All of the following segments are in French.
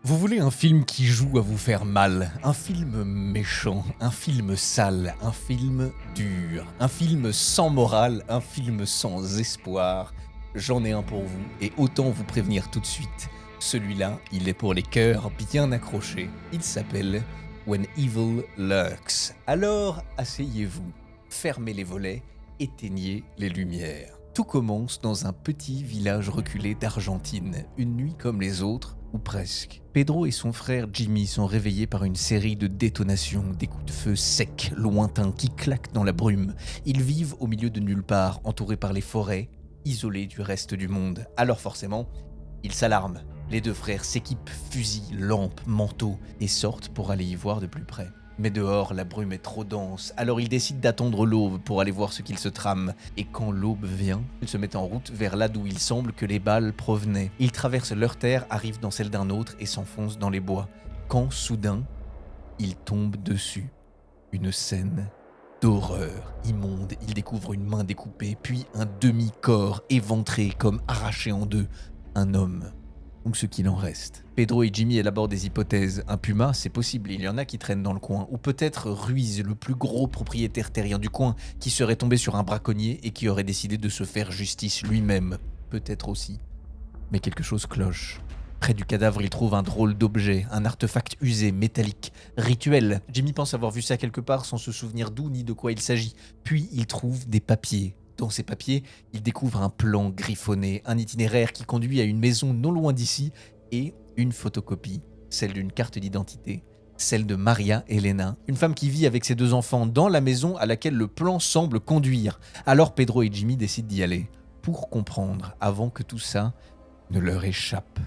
Vous voulez un film qui joue à vous faire mal, un film méchant, un film sale, un film dur, un film sans morale, un film sans espoir. J'en ai un pour vous et autant vous prévenir tout de suite. Celui-là, il est pour les cœurs bien accrochés. Il s'appelle When Evil Lurks. Alors, asseyez-vous, fermez les volets, éteignez les lumières. Tout commence dans un petit village reculé d'Argentine, une nuit comme les autres, ou presque. Pedro et son frère Jimmy sont réveillés par une série de détonations, des coups de feu secs, lointains, qui claquent dans la brume. Ils vivent au milieu de nulle part, entourés par les forêts, isolés du reste du monde. Alors forcément, ils s'alarment. Les deux frères s'équipent fusils, lampes, manteaux, et sortent pour aller y voir de plus près. Mais dehors, la brume est trop dense, alors ils décident d'attendre l'aube pour aller voir ce qu'il se trame. Et quand l'aube vient, ils se mettent en route vers là d'où il semble que les balles provenaient. Ils traversent leur terre, arrivent dans celle d'un autre et s'enfoncent dans les bois. Quand, soudain, ils tombent dessus. Une scène d'horreur immonde. Ils découvrent une main découpée, puis un demi-corps éventré comme arraché en deux. Un homme. Ou ce qu'il en reste. Pedro et Jimmy élaborent des hypothèses. Un puma, c'est possible, il y en a qui traînent dans le coin. Ou peut-être Ruiz, le plus gros propriétaire terrien du coin, qui serait tombé sur un braconnier et qui aurait décidé de se faire justice lui-même. Peut-être aussi. Mais quelque chose cloche. Près du cadavre, il trouve un drôle d'objet, un artefact usé, métallique, rituel. Jimmy pense avoir vu ça quelque part sans se souvenir d'où ni de quoi il s'agit. Puis il trouve des papiers. Dans ces papiers, il découvre un plan griffonné, un itinéraire qui conduit à une maison non loin d'ici et une photocopie, celle d'une carte d'identité, celle de Maria Elena, une femme qui vit avec ses deux enfants dans la maison à laquelle le plan semble conduire. Alors Pedro et Jimmy décident d'y aller, pour comprendre, avant que tout ça ne leur échappe.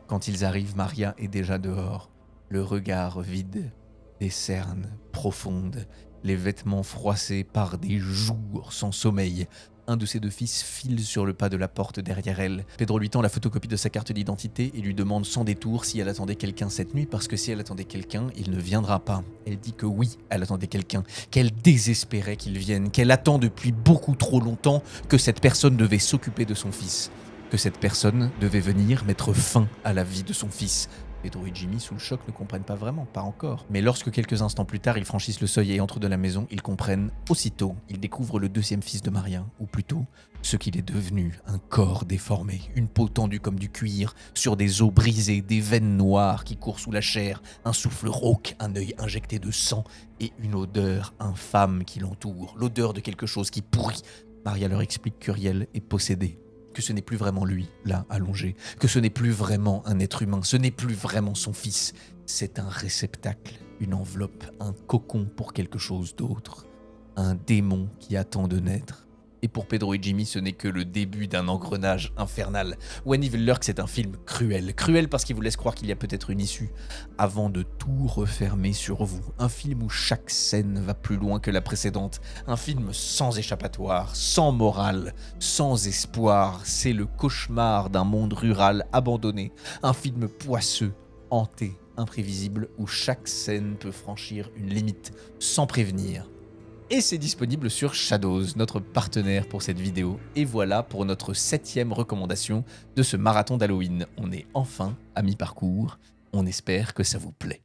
Quand ils arrivent, Maria est déjà dehors, le regard vide, des cernes profondes, les vêtements froissés par des jours sans sommeil. Un de ses deux fils file sur le pas de la porte derrière elle. Pedro lui tend la photocopie de sa carte d'identité et lui demande sans détour si elle attendait quelqu'un cette nuit, parce que si elle attendait quelqu'un, il ne viendra pas. Elle dit que oui, elle attendait quelqu'un, qu'elle désespérait qu'il vienne, qu'elle attend depuis beaucoup trop longtemps que cette personne devait s'occuper de son fils, que cette personne devait venir mettre fin à la vie de son fils. Pedro et Jimmy, sous le choc, ne comprennent pas vraiment, pas encore. Mais lorsque quelques instants plus tard, ils franchissent le seuil et entrent de la maison, ils comprennent aussitôt. Ils découvrent le deuxième fils de Maria, ou plutôt, ce qu'il est devenu, un corps déformé, une peau tendue comme du cuir, sur des os brisés, des veines noires qui courent sous la chair, un souffle rauque, un œil injecté de sang et une odeur infâme qui l'entoure, l'odeur de quelque chose qui pourrit. Maria leur explique qu'Uriel est possédé, que ce n'est plus vraiment lui, là, allongé, que ce n'est plus vraiment un être humain, ce n'est plus vraiment son fils. C'est un réceptacle, une enveloppe, un cocon pour quelque chose d'autre, un démon qui attend de naître. Et pour Pedro et Jimmy, ce n'est que le début d'un engrenage infernal. When Evil Lurks est un film cruel. Cruel parce qu'il vous laisse croire qu'il y a peut-être une issue, avant de tout refermer sur vous. Un film où chaque scène va plus loin que la précédente. Un film sans échappatoire, sans morale, sans espoir. C'est le cauchemar d'un monde rural abandonné. Un film poisseux, hanté, imprévisible, où chaque scène peut franchir une limite sans prévenir. Et c'est disponible sur Shadows, notre partenaire pour cette vidéo. Et voilà pour notre 7e recommandation de ce marathon d'Halloween. On est enfin à mi-parcours, on espère que ça vous plaît.